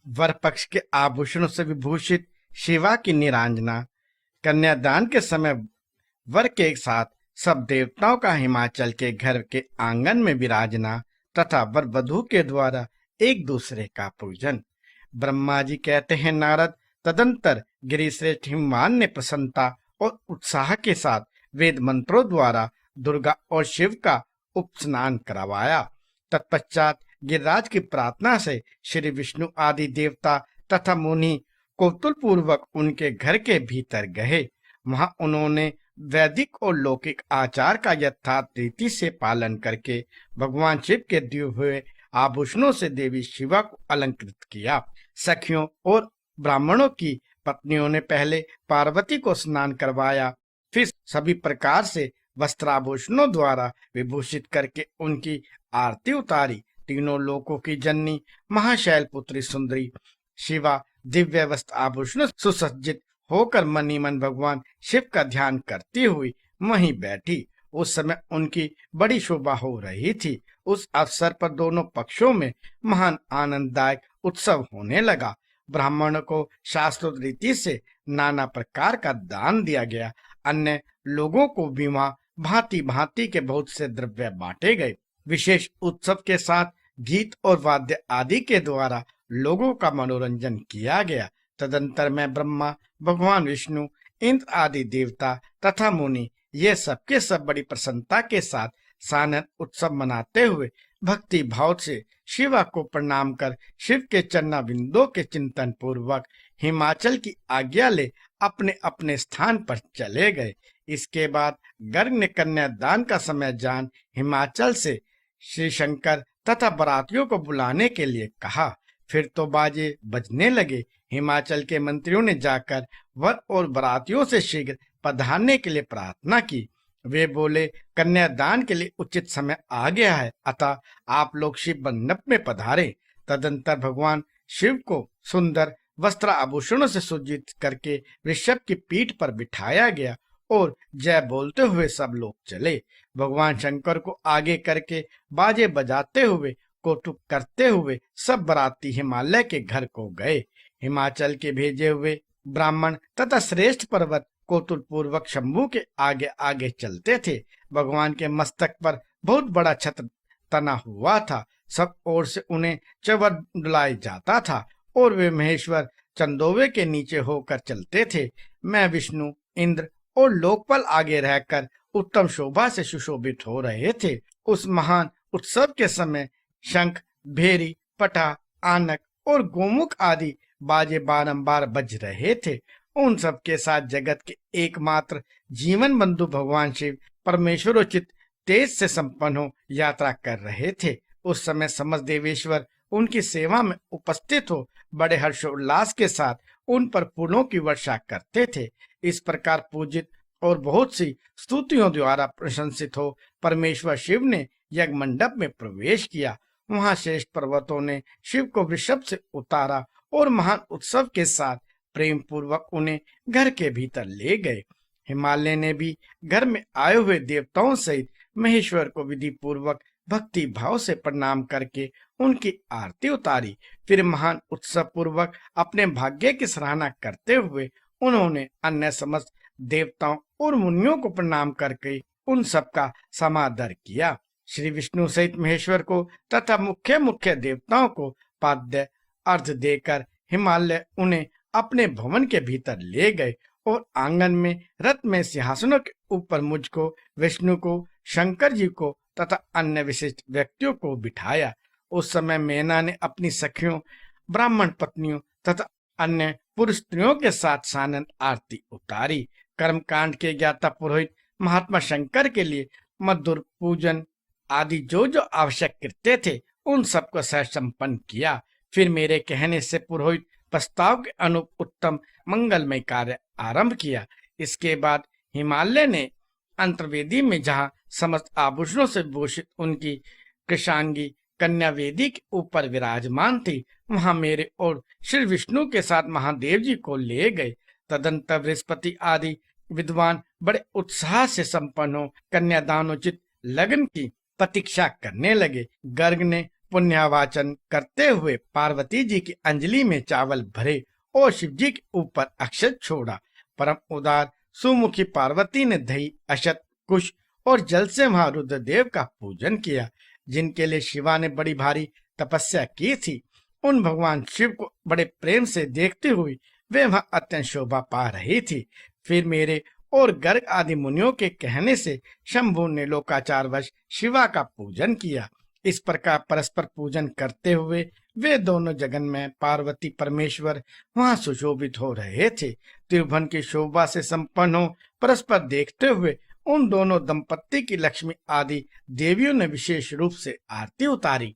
वर पक्ष के आभूषणों से विभूषित शिवा की निरांजना, कन्यादान के समय वर के साथ सब देवताओं का हिमाचल के घर के आंगन में विराजना तथा वर वधू के द्वारा एक दूसरे का पूजन। ब्रह्मा जी कहते हैं, नारद, तदंतर गिरिश्रेष्ठ हिमवान ने प्रसन्नता और उत्साह के साथ वेद मंत्रों द्वारा दुर्गा और शिव का उपस्नान करवाया। तत्पश्चात गिरिराज की प्रार्थना से श्री विष्णु आदि देवता तथा मुनि कौतूहल पूर्वक उनके घर के भीतर गए। वहां उन्होंने वैदिक और लौकिक आचार का यथार्थ रीति से पालन करके भगवान शिव के दिए हुए आभूषणों से देवी शिवा को अलंकृत किया। सखियों और ब्राह्मणों की पत्नियों ने पहले पार्वती को स्नान करवाया, फिर सभी प्रकार से वस्त्राभूषणों द्वारा विभूषित करके उनकी आरती उतारी। तीनों लोकों की जननी महाशैल पुत्री सुंदरी शिवा दिव्य वस्त्र आभूषण सुसज्जित होकर मनी मन भगवान शिव का ध्यान करती हुई वहीं बैठी। उस समय उनकी बड़ी शोभा हो रही थी। उस अवसर पर दोनों पक्षों में महान आनंददायक उत्सव होने लगा। ब्राह्मणों को शास्त्रोक्त रीति से नाना प्रकार का दान दिया गया। अन्य लोगों को भी वहां भांति भांति के बहुत से द्रव्य बांटे गए। विशेष उत्सव के साथ गीत और वाद्य आदि के द्वारा लोगों का मनोरंजन किया गया। तदंतर में ब्रह्मा, भगवान विष्णु, इंद्र आदि देवता तथा मुनि ये सबके सब बड़ी प्रसन्नता के साथ सानंद उत्सव मनाते हुए भक्ति भाव से शिवा को प्रणाम कर शिव के चरणा बिंदों के चिंतन पूर्वक हिमाचल की आज्ञा ले अपने अपने स्थान पर चले गए। इसके बाद गर्ग ने कन्यादान का समय जान हिमाचल से श्री शंकर तथा बरातियों को बुलाने के लिए कहा। फिर तो बाजे बजने लगे। हिमाचल के मंत्रियों ने जाकर वर और बरातियों से शीघ्र पधारने के लिए प्रार्थना की। वे बोले, कन्यादान के लिए उचित समय आ गया है, अतः आप लोग शिव मंडप में पधारे। तदंतर भगवान शिव को सुंदर वस्त्र आभूषणों से सुसज्जित करके ऋषभ की पीठ पर बिठाया गया और जय बोलते हुए सब लोग चले। भगवान शंकर को आगे करके बाजे बजाते हुए कौतुक करते हुए सब बराती हिमालय के घर को गए। हिमाचल के भेजे हुए ब्राह्मण तथा श्रेष्ठ पर्वत कौतूहल पूर्वक शंभू के आगे आगे चलते थे। भगवान के मस्तक पर बहुत बड़ा छत्र तना हुआ था। सब ओर से उन्हें चवर डुलाया जाता था और वे महेश्वर चंदोवे के नीचे होकर चलते थे। मैं विष्णु, इंद्र और लोकपाल आगे रहकर उत्तम शोभा से सुशोभित हो रहे थे। उस महान उत्सव के समय शंख, भेरी, पटा, आनक और गोमुख आदि बाजे बारंबार बज रहे थे। उन सब के साथ जगत के एकमात्र जीवन बंधु भगवान शिव परमेश्वरोचित तेज से संपन्न हो यात्रा कर रहे थे। उस समय समस्त देवेश्वर उनकी सेवा में उपस्थित हो बड़े हर्षोल्लास के साथ उन पर फूलों की वर्षा करते थे। इस प्रकार पूजित और बहुत सी स्तुतियों द्वारा प्रशंसित हो परमेश्वर शिव ने यज्ञ मंडप में प्रवेश किया। वहां श्रेष्ठ पर्वतों ने शिव को वृषभ से उतारा और महान उत्सव के साथ प्रेम पूर्वक उन्हें घर के भीतर ले गए। हिमालय ने भी घर में आए हुए देवताओं सहित महेश्वर को विधि पूर्वक भक्ति भाव से प्रणाम करके उनकी आरती उतारी। फिर महान उत्सव पूर्वक अपने भाग्य की सराहना करते हुए उन्होंने अन्य समस्त देवताओं और मुनियों को प्रणाम करके उन सबका समादर किया। श्री विष्णु सहित महेश्वर को तथा मुख्य मुख्य देवताओं को पाद्य अर्घ देकर हिमालय उन्हें अपने भवन के भीतर ले गए और आंगन में रथ में सिंहासनों के ऊपर मुझको, विष्णु को, शंकर जी को तथा अन्य विशिष्ट व्यक्तियों को बिठाया। उस समय मैना ने अपनी सखियों, ब्राह्मण पत्नियों तथा अन्य पुरुष स्त्रियों के साथ सानंद आरती उतारी। कर्मकांड के ज्ञाता पुरोहित महात्मा शंकर के लिए मधुर पूजन आदि जो जो आवश्यक कृत्य थे उन सबको सहज संपन्न किया। फिर मेरे कहने से पुरोहित प्रस्ताव के अनुरूप उत्तम मंगलमय कार्य आरंभ किया। इसके बाद हिमालय ने अंतर्वेदी में जहाँ समस्त आभूषणों से भूषित उनकी कृशांगी कन्या वेदी के ऊपर विराजमान थी, वहां मेरे और श्री विष्णु के साथ महादेव जी को ले गए। तदंतर बृहस्पति आदि विद्वान बड़े उत्साह से संपन्न हो कन्यादानोचित लगन की प्रतीक्षा करने लगे। गर्ग ने पुण्यावाचन करते हुए पार्वती जी की अंजलि में चावल भरे और शिव जी के ऊपर अक्षत छोड़ा। परम उदार सुमुखी पार्वती ने दही, अक्षत, कुश और जल से वहां रुद्रदेव का पूजन किया, जिनके लिए शिवा ने बड़ी भारी तपस्या की थी। उन भगवान शिव को बड़े प्रेम से देखते हुए वे वहां अत्यंत शोभा पा रही थी। फिर मेरे और गर्ग आदि मुनियों के कहने से शंभु ने लोकाचारवश शिवा का पूजन किया। इस प्रकार परस्पर पूजन करते हुए वे दोनों जगन में पार्वती परमेश्वर वहां सुशोभित हो रहे थे। त्रिभुवन की शोभा से संपन्न हो परस्पर देखते हुए उन दोनों दंपत्ति की लक्ष्मी आदि देवियों ने विशेष रूप से आरती उतारी।